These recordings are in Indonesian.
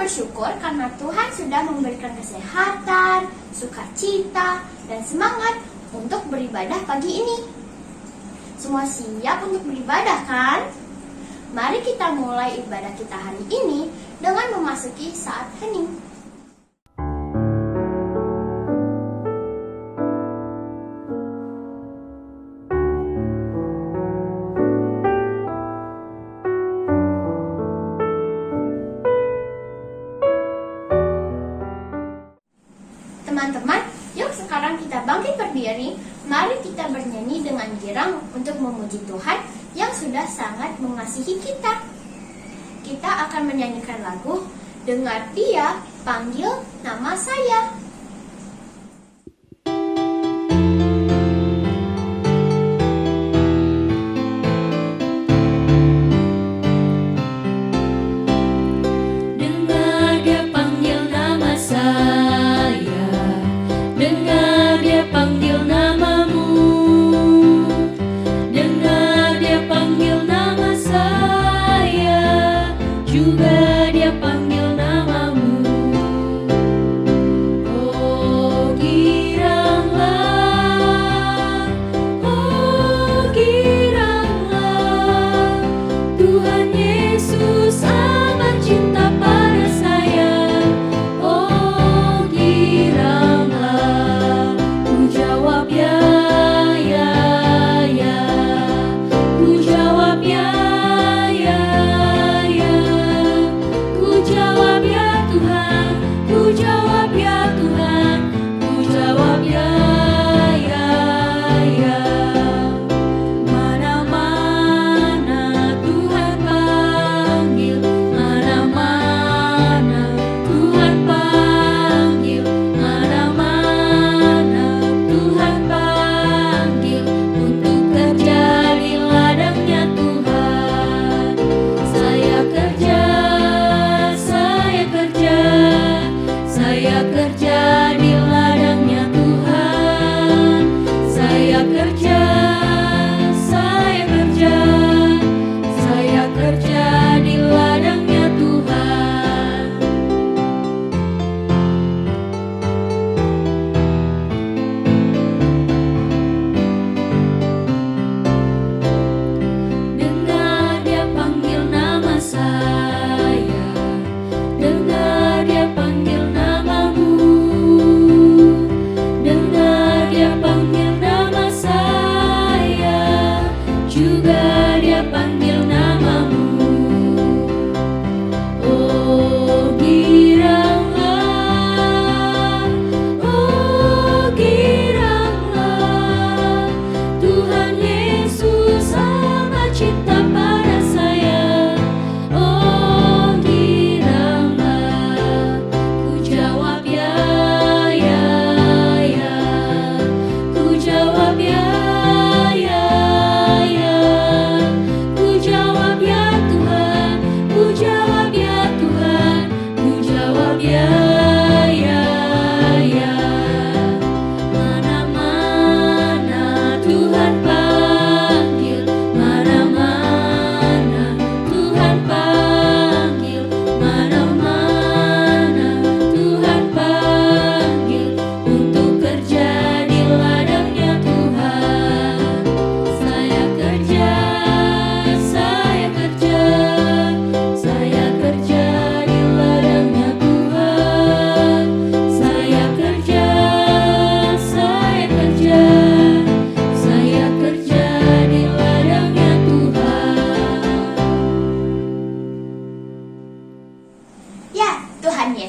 bersyukur karena Tuhan sudah memberikan kesehatan, sukacita, dan semangat untuk beribadah pagi ini. Semua siap untuk beribadah kan? Mari kita mulai ibadah kita hari ini dengan memasuki saat hening. Teman-teman, yuk sekarang kita bangkit berdiri. Mari kita bernyanyi dengan girang untuk memuji Tuhan yang sudah sangat mengasihi kita. Kita akan menyanyikan lagu Dengar Dia Panggil Nama Saya.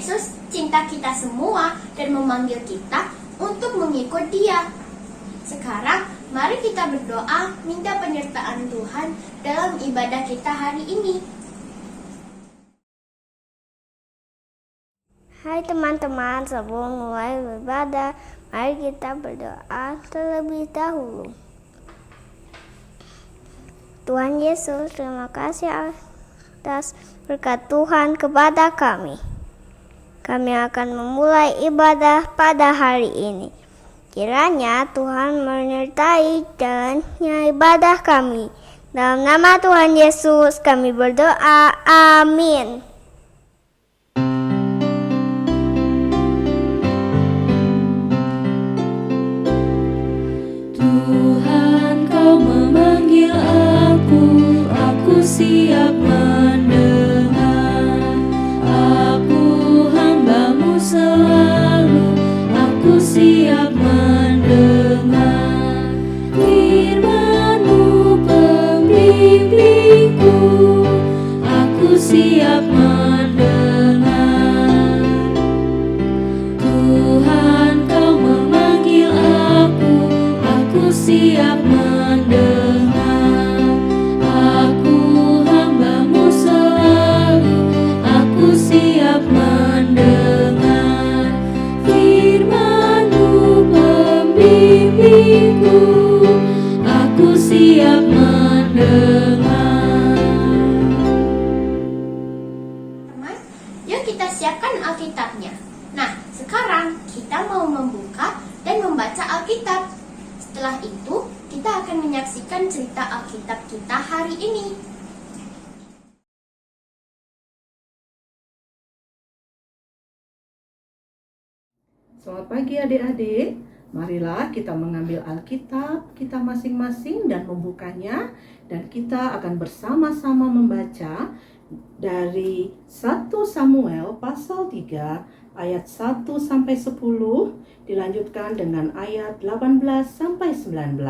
Yesus cinta kita semua dan memanggil kita untuk mengikut Dia. Sekarang, mari kita berdoa minta penyertaan Tuhan dalam ibadah kita hari ini. Hai teman-teman, sebelum mulai beribadah, mari kita berdoa terlebih dahulu. Tuhan Yesus, terima kasih atas berkat Tuhan kepada kami. Kami akan memulai ibadah pada hari ini. Kiranya Tuhan menyertai jalannya ibadah kami. Dalam nama Tuhan Yesus kami berdoa. Amin. Yuk kita siapkan Alkitabnya. Nah, sekarang kita mau membuka dan membaca Alkitab. Setelah itu, kita akan menyaksikan cerita Alkitab kita hari ini. Selamat pagi adik-adik. Marilah kita mengambil Alkitab kita masing-masing dan membukanya, dan kita akan bersama-sama membaca dari 1 Samuel pasal 3 ayat 1 sampai 10, dilanjutkan dengan ayat 18 sampai 19.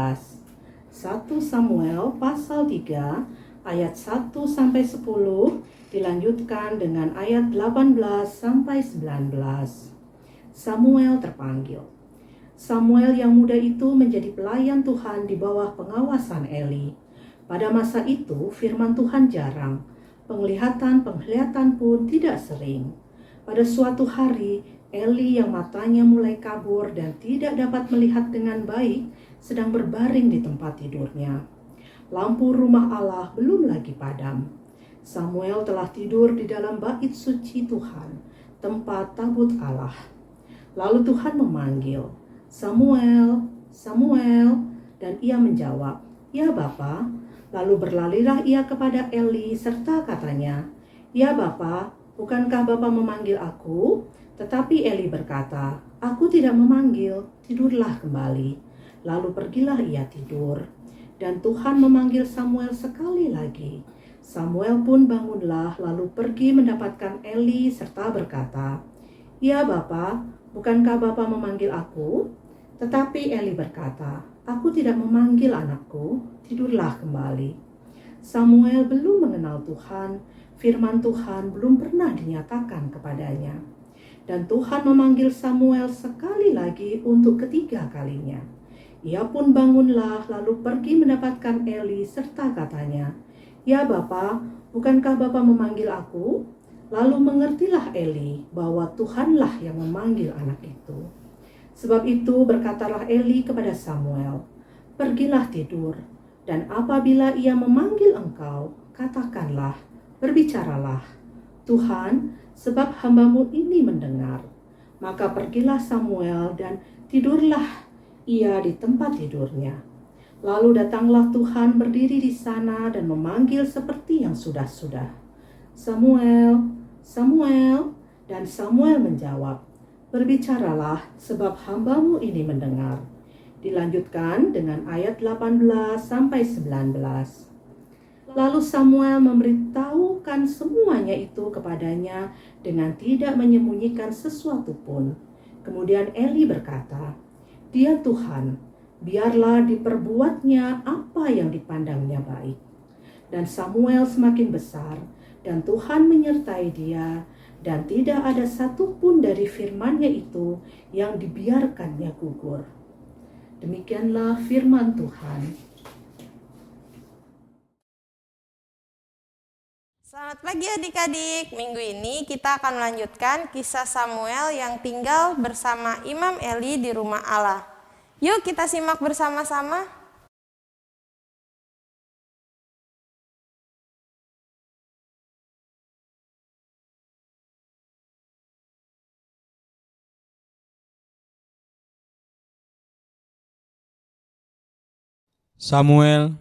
1 Samuel pasal 3 ayat 1 sampai 10, dilanjutkan dengan ayat 18 sampai 19. Samuel terpanggil. Samuel yang muda itu menjadi pelayan Tuhan di bawah pengawasan Eli. Pada masa itu firman Tuhan jarang, penglihatan pun tidak sering. Pada suatu hari, Eli yang matanya mulai kabur dan tidak dapat melihat dengan baik sedang berbaring di tempat tidurnya. Lampu rumah Allah belum lagi padam. Samuel telah tidur di dalam bait suci Tuhan, tempat tabut Allah. Lalu Tuhan memanggil, "Samuel, Samuel," dan ia menjawab, "Ya Bapa." Lalu berlarilah ia kepada Eli serta katanya, "Ya Bapa, bukankah Bapa memanggil aku?" Tetapi Eli berkata, "Aku tidak memanggil, tidurlah kembali." Lalu pergilah ia tidur. Dan Tuhan memanggil Samuel sekali lagi. Samuel pun bangunlah lalu pergi mendapatkan Eli serta berkata, "Ya Bapa, bukankah Bapa memanggil aku?" Tetapi Eli berkata, "Aku tidak memanggil anakku, tidurlah kembali." Samuel belum mengenal Tuhan, firman Tuhan belum pernah dinyatakan kepadanya. Dan Tuhan memanggil Samuel sekali lagi untuk ketiga kalinya. Ia pun bangunlah lalu pergi mendapatkan Eli serta katanya, "Ya Bapa, bukankah Bapa memanggil aku?" Lalu mengertilah Eli bahwa Tuhanlah yang memanggil anak itu. Sebab itu berkatalah Eli kepada Samuel, "Pergilah tidur, dan apabila ia memanggil engkau, katakanlah, berbicaralah, 'Tuhan, sebab hamba-Mu ini mendengar.'" Maka pergilah Samuel dan tidurlah ia di tempat tidurnya. Lalu datanglah Tuhan berdiri di sana dan memanggil seperti yang sudah-sudah, "Samuel, Samuel," dan Samuel menjawab, "Berbicaralah, sebab hamba-Mu ini mendengar." Dilanjutkan dengan ayat 18 sampai 19. Lalu Samuel memberitahukan semuanya itu kepadanya dengan tidak menyembunyikan sesuatu pun. Kemudian Eli berkata, "Dia Tuhan, biarlah diperbuatnya apa yang dipandangnya baik." Dan Samuel semakin besar, dan Tuhan menyertai dia, dan tidak ada satupun dari firman-Nya itu yang dibiarkannya gugur. Demikianlah firman Tuhan. Selamat pagi adik-adik. Minggu ini kita akan melanjutkan kisah Samuel yang tinggal bersama Imam Eli di rumah Allah. Yuk kita simak bersama-sama. Samuel,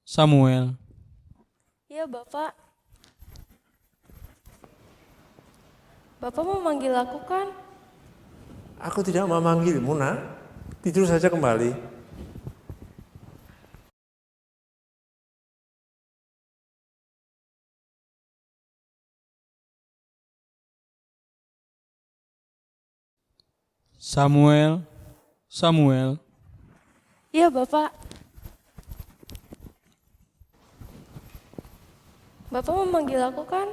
Samuel. Ya Bapak. Bapak memanggil aku kan? Aku tidak memanggilmu, nak. Tidur saja kembali. Samuel, Samuel. Ya Bapak. Bapak memanggil aku kan?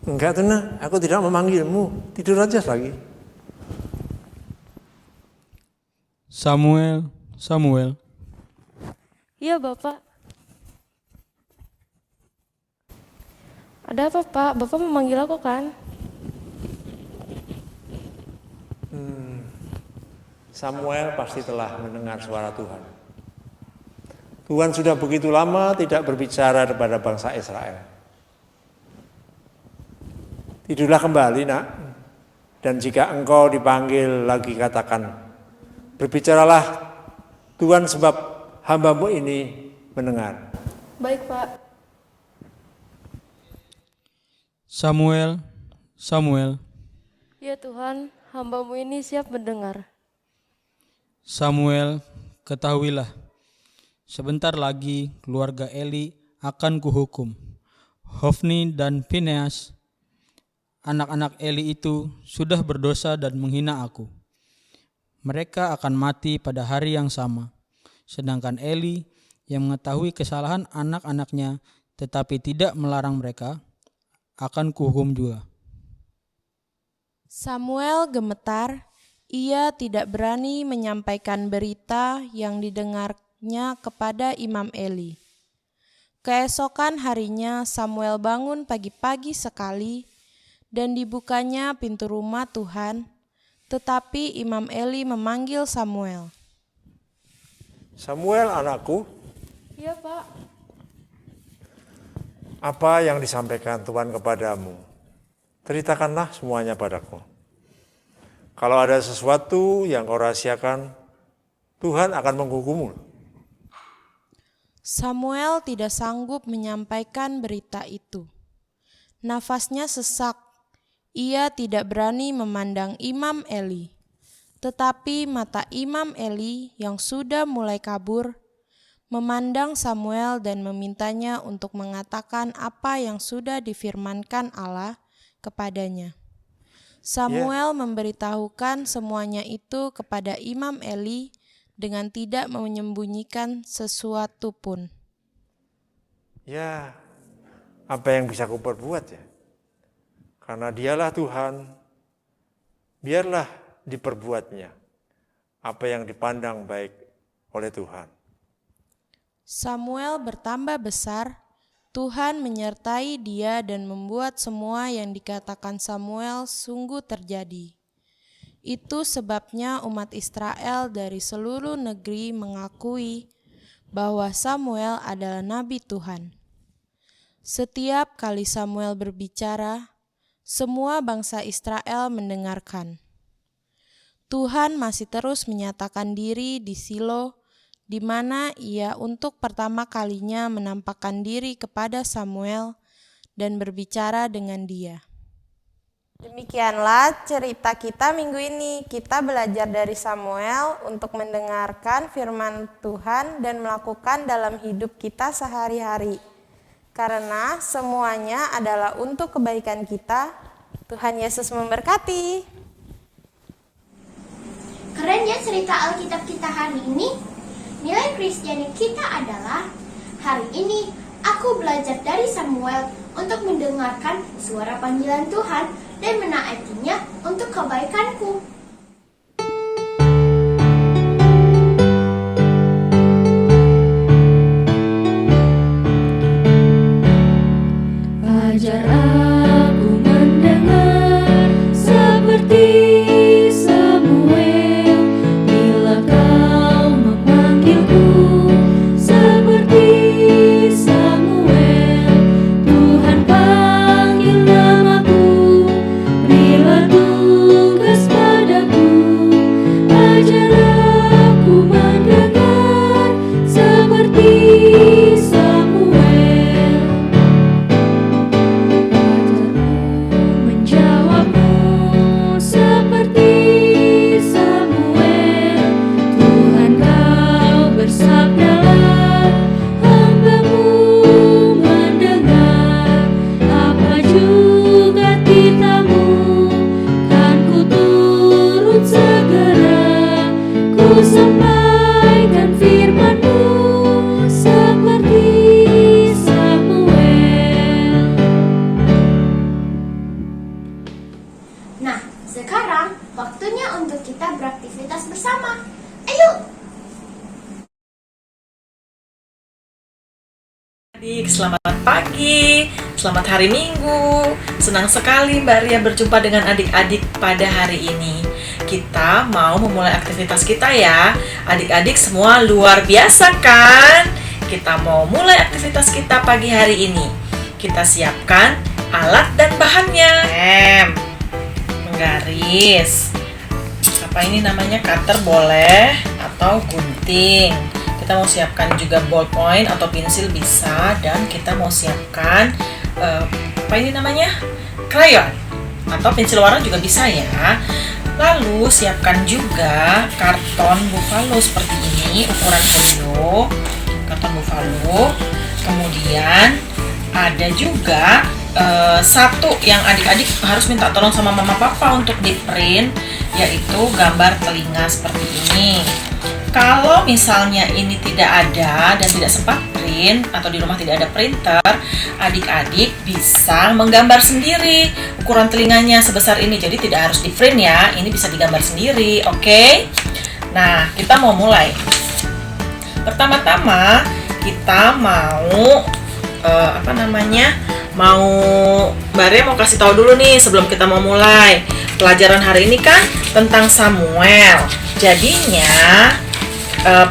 Enggak tuh, nak. Aku tidak memanggilmu. Tidur aja lagi. Samuel, Samuel. Iya Bapak. Ada apa Pak? Bapak memanggil aku kan? Samuel pasti telah mendengar suara Tuhan. Tuhan sudah begitu lama tidak berbicara kepada bangsa Israel. Tidurlah kembali, nak. Dan jika engkau dipanggil lagi, katakan, berbicaralah Tuhan, sebab hamba-Mu ini mendengar. Baik, Pak. Samuel, Samuel, Ya Tuhan, hamba-Mu ini siap mendengar. Samuel, ketahuilah, sebentar lagi keluarga Eli akan kuhukum. Hofni dan Fineas, anak-anak Eli itu sudah berdosa dan menghina aku. Mereka akan mati pada hari yang sama. Sedangkan Eli yang mengetahui kesalahan anak-anaknya tetapi tidak melarang mereka, akan kuhukum juga. Samuel gemetar, ia tidak berani menyampaikan berita yang didengarnya kepada Imam Eli. Keesokan harinya Samuel bangun pagi-pagi sekali dan dibukanya pintu rumah Tuhan, tetapi Imam Eli memanggil Samuel. Samuel, anakku, Iya, Pak. apa yang disampaikan Tuhan kepadamu? Ceritakanlah semuanya padaku. Kalau ada sesuatu yang kau rahasiakan, Tuhan akan menghukummu. Samuel tidak sanggup menyampaikan berita itu. Nafasnya sesak. Ia tidak berani memandang Imam Eli. Tetapi mata Imam Eli yang sudah mulai kabur memandang Samuel dan memintanya untuk mengatakan apa yang sudah difirmankan Allah kepadanya. Samuel memberitahukan semuanya itu kepada Imam Eli dengan tidak menyembunyikan sesuatu pun. Ya, apa yang bisa ku perbuat ya? Karena dialah Tuhan, biarlah diperbuatnya apa yang dipandang baik oleh Tuhan. Samuel bertambah besar, Tuhan menyertai dia dan membuat semua yang dikatakan Samuel sungguh terjadi. Itu sebabnya umat Israel dari seluruh negeri mengakui bahwa Samuel adalah nabi Tuhan. Setiap kali Samuel berbicara, semua bangsa Israel mendengarkan. Tuhan masih terus menyatakan diri di Silo, di mana ia untuk pertama kalinya menampakkan diri kepada Samuel dan berbicara dengan dia. Demikianlah cerita kita minggu ini. Kita belajar dari Samuel untuk mendengarkan firman Tuhan dan melakukan dalam hidup kita sehari-hari. Karena semuanya adalah untuk kebaikan kita. Tuhan Yesus memberkati. Keren ya cerita Alkitab kita hari ini. Nilai Kristiani kita adalah, hari ini aku belajar dari Samuel untuk mendengarkan suara panggilan Tuhan dan menaatinya untuk kebaikanku. Ajar aku mendengar seperti Samuel, bila kau memanggilku seperti Samuel. Tuhan panggil namaku, berilah tugas padaku. Ajar aku mendengar seperti Samuel. Menjawabmu seperti Samuel. Tuhan kau bersabdalah, hamba-Mu mendengar. Apa juga titahmu, kan ku turut segera. Ku sampaikan firman-Mu seperti Samuel. Nah, sekarang waktunya untuk kita beraktivitas bersama. Ayo! Adik, selamat pagi, selamat hari Minggu. Senang sekali Mbak Ria berjumpa dengan adik-adik pada hari ini. Kita mau memulai aktivitas kita ya. Adik-adik semua luar biasa kan? Kita mau mulai aktivitas kita pagi hari ini. Kita siapkan alat dan bahannya. garis. Apa ini namanya, cutter boleh atau gunting. Kita mau siapkan juga ballpoint atau pensil bisa, dan kita mau siapkan apa ini namanya, krayon atau pensil warna juga bisa ya. Lalu siapkan juga karton buffalo seperti ini, ukuran folio, karton buffalo. Kemudian ada juga satu yang adik-adik harus minta tolong sama mama papa untuk di print, yaitu gambar telinga seperti ini. Kalau misalnya ini tidak ada dan tidak sempat print atau di rumah tidak ada printer, adik-adik bisa menggambar sendiri ukuran telinganya sebesar ini. Jadi tidak harus di print ya, ini bisa digambar sendiri, oke? Nah, kita mau mulai. Pertama-tama kita mau Mbak Ria mau kasih tahu dulu nih sebelum kita mau mulai. Pelajaran hari ini kan tentang Samuel. Jadinya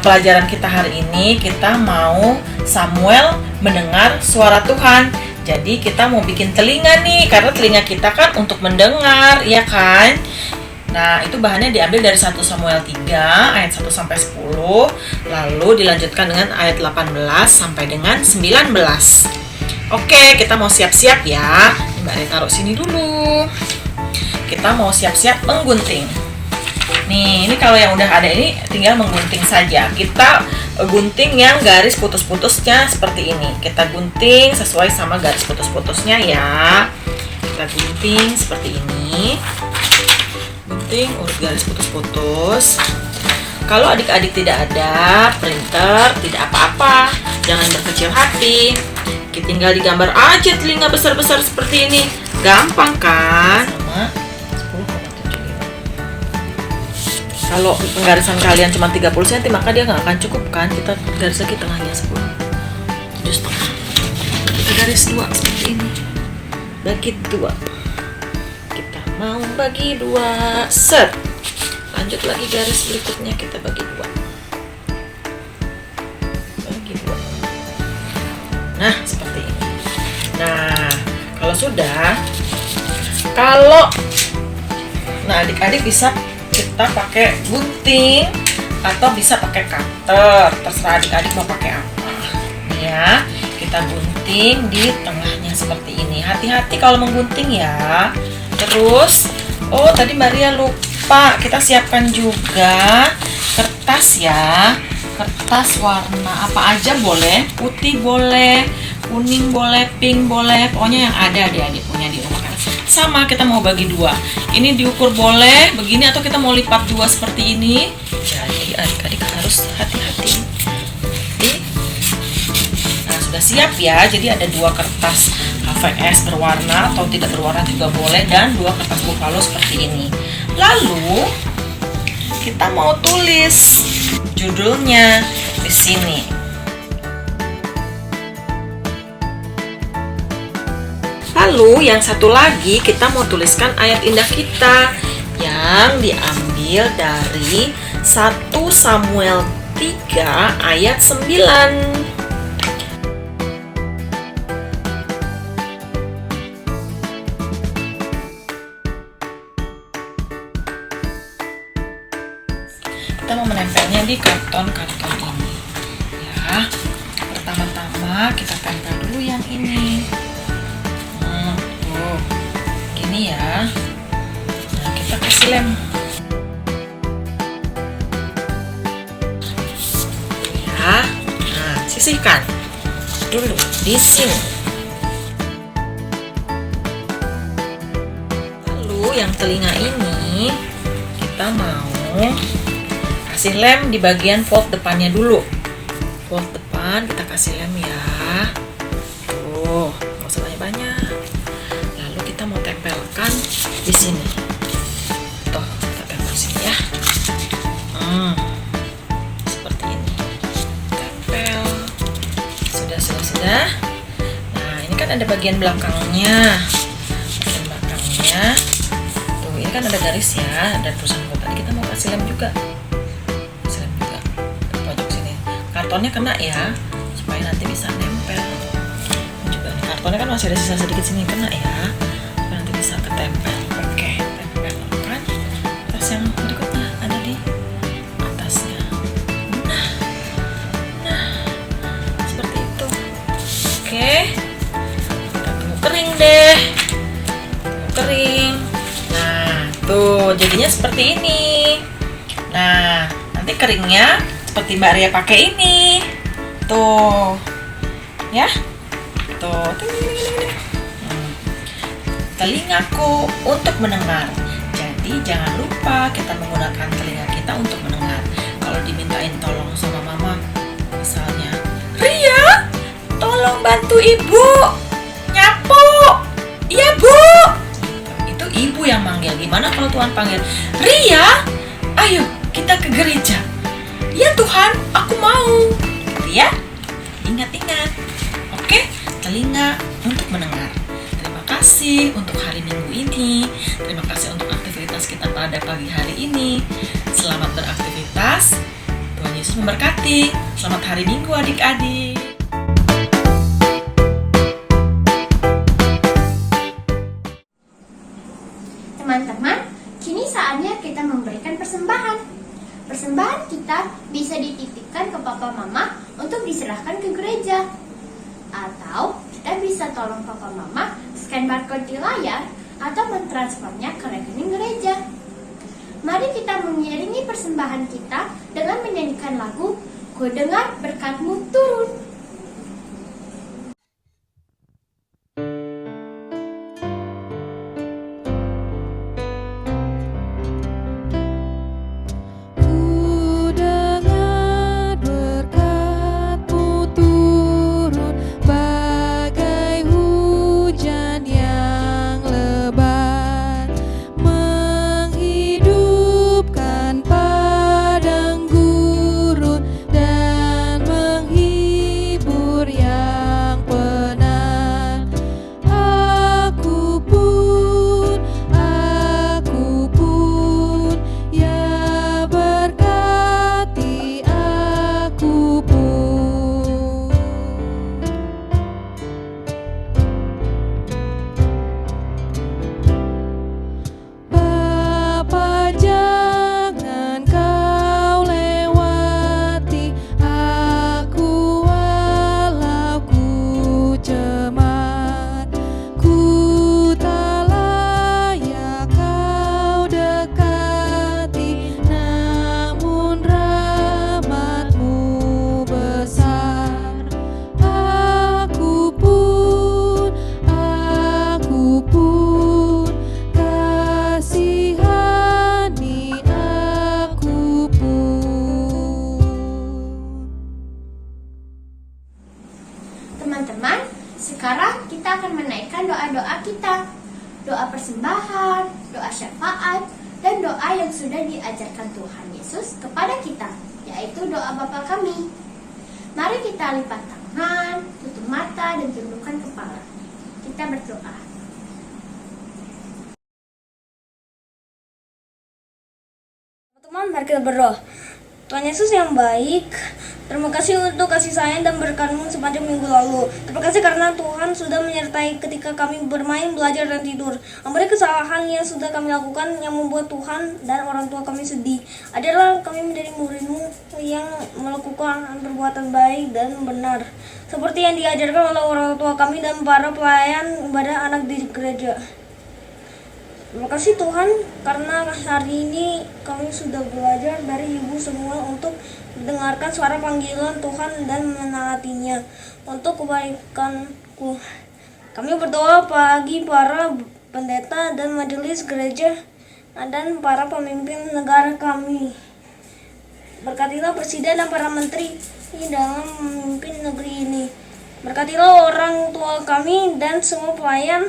pelajaran kita hari ini kita mau Samuel mendengar suara Tuhan. Jadi kita mau bikin telinga nih, karena telinga kita kan untuk mendengar, ya kan? Nah, itu bahannya diambil dari 1 Samuel 3 ayat 1 sampai 10, lalu dilanjutkan dengan ayat 18 sampai dengan 19. Oke, kita mau siap-siap ya. Mbak Ria taruh sini dulu. Kita mau siap-siap menggunting. Nih, ini kalau yang udah ada ini tinggal menggunting saja. Kita gunting yang garis putus-putusnya seperti ini. Kita gunting sesuai sama garis putus-putusnya ya. Kita gunting seperti ini. Gunting urut garis putus-putus. Kalau adik-adik tidak ada printer, tidak apa-apa. Jangan berkecil hati. Kita tinggal digambar aja telinga besar-besar seperti ini. Gampang kan? Sama 10,75. Kalau penggarisan kalian cuma 30 cm, maka dia nggak akan cukup kan? Kita garis lagi tengahnya 10. 7,5. Kita garis 2 seperti ini. Bagi 2. Kita mau bagi 2. Set. Lanjut lagi garis berikutnya, kita bagi 2. Bagi 2. Nah, seperti ini. Nah, kalau sudah, adik-adik bisa kita pakai gunting atau bisa pakai cutter, terserah adik-adik mau pakai apa. Nih ya, kita gunting di tengahnya seperti ini. Hati-hati kalau menggunting ya. Terus, tadi Mbak Ria lupa, kita siapkan juga kertas ya. Kertas warna apa aja boleh, putih boleh, kuning boleh, pink boleh, pokoknya yang ada adik-adik punya di rumah kan. Sama, kita mau bagi 2. Ini diukur boleh begini atau kita mau lipat 2 seperti ini. Jadi adik-adik harus hati-hati. Nah, sudah siap ya. Jadi ada 2 kertas HVS berwarna atau tidak berwarna juga boleh, dan 2 kertas buffalo seperti ini. Lalu kita mau tulis judulnya di sini. Lalu yang satu lagi kita mau tuliskan ayat indah kita yang diambil dari 1 Samuel 3 ayat 9. Kita mau menempelnya di karton-karton ini ya. Pertama-tama kita tempel dulu yang ini. Gini ya. Nah, kita kasih lem ya. Nah, sisihkan dulu di sini. Lalu yang telinga ini kita mau kasih lem di bagian fold depannya dulu. Fold depan kita kasih lem ya. Tuh, nggak usah banyak-banyak. Lalu kita mau tempelkan di sini. Tuh, kita tempel sini ya. Seperti ini. Tempel. Sudah. Nah, ini kan ada bagian belakangnya. Bagian belakangnya. Tuh, ini kan ada garis ya. Ada tulisan tadi kita mau kasih lem juga. Kartonnya kena ya, supaya nanti bisa nempel. Juga nih, kartonnya kan masih ada sisa sedikit sini, kena ya, supaya nanti bisa ketempel. Oke, tempel. Tuh, jadinya seperti ini. Nah, nanti keringnya seperti Mbak Ria pakai ini. Tuh. Ya. Tuh. Telingaku untuk mendengar. Jadi jangan lupa kita menggunakan telinga kita untuk mendengar. Kalau dimintain tolong sama mama, misalnya, Ria, tolong bantu ibu nyapu. Iya bu. Itu ibu yang manggil. Gimana kalau Tuhan panggil, Ria, ayo kita ke gereja. Ya Tuhan, aku mau. Gitu ya. Ingat-ingat. Oke, telinga untuk mendengar. Terima kasih untuk hari Minggu ini. Terima kasih untuk aktivitas kita pada pagi hari ini. Selamat beraktivitas. Tuhan Yesus memberkati. Selamat hari Minggu adik-adik. Teman-teman, kini saatnya kita memberikan persembahan. Persembahan kita bisa dititipkan ke papa mama untuk diserahkan ke gereja. Atau kita bisa tolong papa mama scan barcode di layar atau mentransfernya ke rekening gereja. Mari kita mengiringi persembahan kita dengan menyanyikan lagu Ku Dengar Berkat-Mu Turun. Teman-teman, sekarang kita akan menaikkan doa-doa kita. Doa persembahan, doa syafaat, dan doa yang sudah diajarkan Tuhan Yesus kepada kita, yaitu doa Bapa kami. Mari kita lipat tangan, tutup mata, dan tundukkan kepala. Kita berdoa. Teman-teman, mari kita berdoa. Tuhan Yesus yang baik, terima kasih untuk kasih sayang dan berkat-Mu sepanjang minggu lalu. Terima kasih karena Tuhan sudah menyertai ketika kami bermain, belajar, dan tidur. Ampuni kesalahan yang sudah kami lakukan yang membuat Tuhan dan orang tua kami sedih. Ajarlah kami menjadi murid-Mu yang melakukan perbuatan baik dan benar, seperti yang diajarkan oleh orang tua kami dan para pelayan ibadah anak di gereja. Terima kasih Tuhan karena hari ini kami sudah belajar dari ibu semua untuk mendengarkan suara panggilan Tuhan dan menaatinya untuk kebaikanku. Kami berdoa bagi para pendeta dan majelis gereja dan para pemimpin negara kami. Berkatilah presiden dan para menteri dalam memimpin negeri ini. Berkatilah orang tua kami dan semua pelayan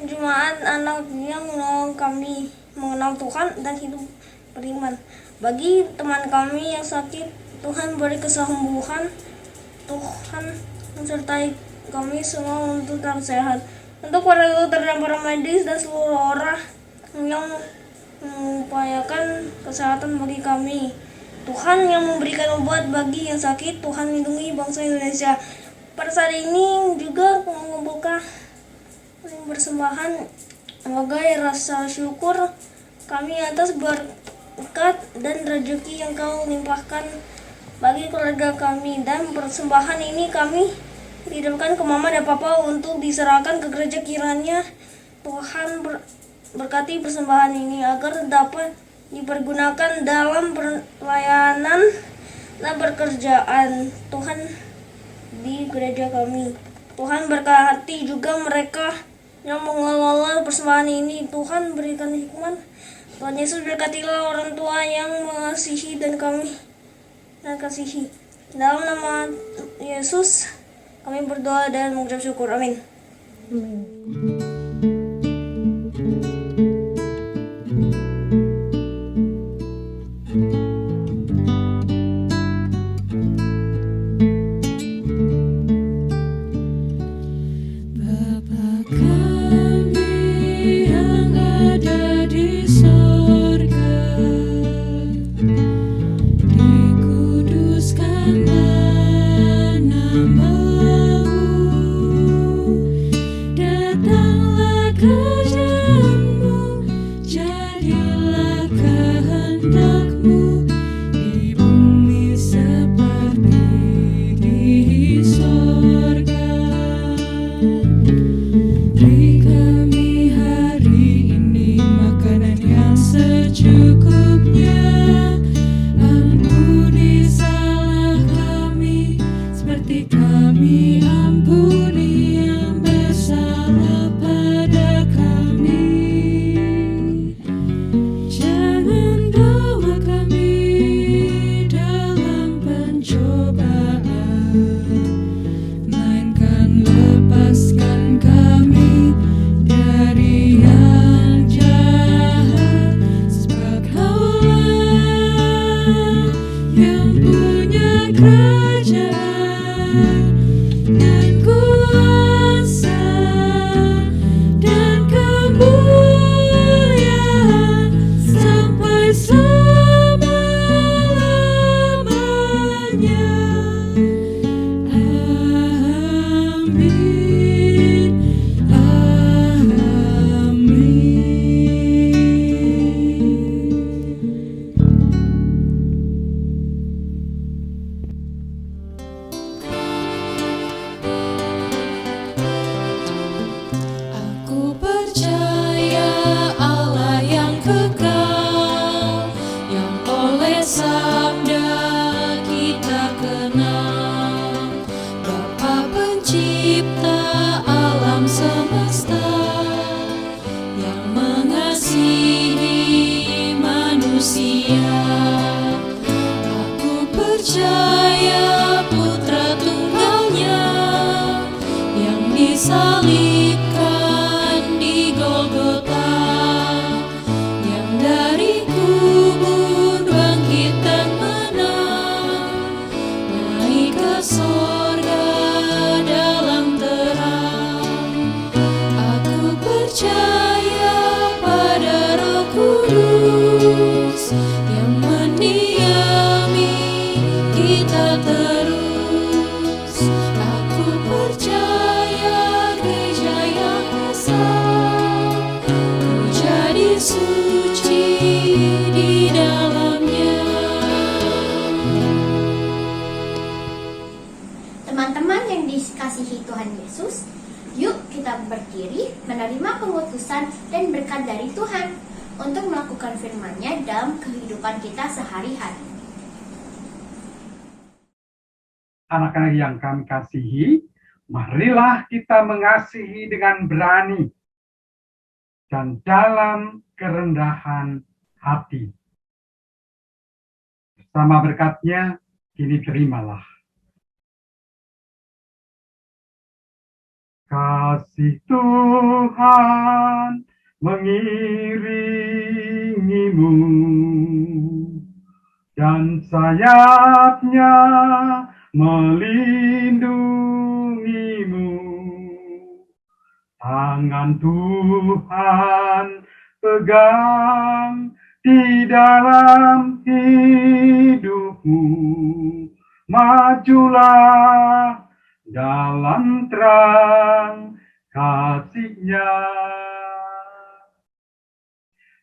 jemaat anak yang menolong kami mengenal Tuhan dan hidup beriman. Bagi teman kami yang sakit, Tuhan beri kesembuhan. Tuhan mensertai kami semua untuk tetap sehat. Untuk para dokter dan para medis dan seluruh orang yang mengupayakan kesehatan bagi kami. Tuhan yang memberikan obat bagi yang sakit, Tuhan lindungi bangsa Indonesia. Pada saat ini juga mengumpulkan persembahan sebagai rasa syukur kami atas berkat dan rezeki yang Kau limpahkan bagi keluarga kami, dan persembahan ini kami titipkan ke Mama dan Papa untuk diserahkan ke gereja. Kiranya Tuhan berkati persembahan ini agar dapat dipergunakan dalam pelayanan dan pekerjaan Tuhan di gereja kami. Tuhan berkati juga mereka yang mengelola persembahan ini. Tuhan berikan hikmat. Tuhan Yesus berkatilah orang tua yang mengasihi dan kami dan kasihi. Dalam nama Yesus kami berdoa dan mengucap syukur. Amin. Bapa kami yang ada di sorga, dikuduskanlah nama-Mu, datanglah kerajaan-Mu, jadilah kehendak-Mu di bumi seperti di sorga. Beri kami hari ini makanan yang secukupnya. Ampuni salah kami seperti kami ampuni yang bersalah pada kami. Jangan bawa kami dalam pencobaan, melainkan lepaskan kami dari yang jahat. Sebab Kaulah yang punya kerajaan dan kuasa dan kemuliaan sampai selama-lamanya. Amin. Aku percaya Allah yang kekal, yang oleh sabda kita kenal, Bapa pencipta alam semesta, yang mengasihi manusia. Aku percaya Putra Tunggalnya yang disalibkan di Golgota, yang dari kubur bangkit dan menang, naik ke sorga dalam terang. Aku percaya pada Roh Kudus yang mendiami kita terus. Aku percaya gereja yang esa, ku jadi suci di dalamnya. Teman-teman yang dikasihi Tuhan Yesus, yuk kita berdiri menerima pengutusan dan berkat dari Tuhan untuk melakukan firman-Nya dalam kehidupan kita sehari-hari. Anak-anak yang kami kasihi, marilah kita mengasihi dengan berani dan dalam kerendahan hati. Bersama berkat-Nya, kini terimalah. Kasih Tuhan mengiringimu, dan sayap-Nya melindungimu. Tangan Tuhan pegang di dalam hidupmu. Majulah dalam terang kasih-Nya.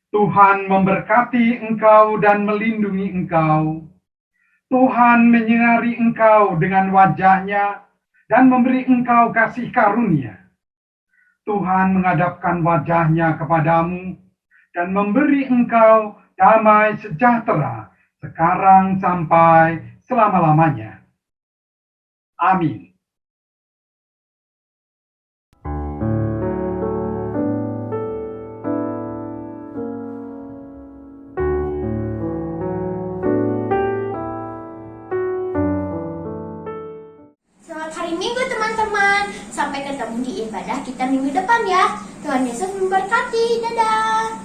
Tuhan memberkati engkau dan melindungi engkau. Tuhan menyinari engkau dengan wajah-Nya dan memberi engkau kasih karunia. Tuhan menghadapkan wajahnya kepadamu dan memberi engkau damai sejahtera sekarang sampai selama-lamanya. Amin. Selamat hari Minggu teman-teman. Sampai ketemu di ibadah kita minggu depan ya. Tuhan Yesus memberkati. Dadah.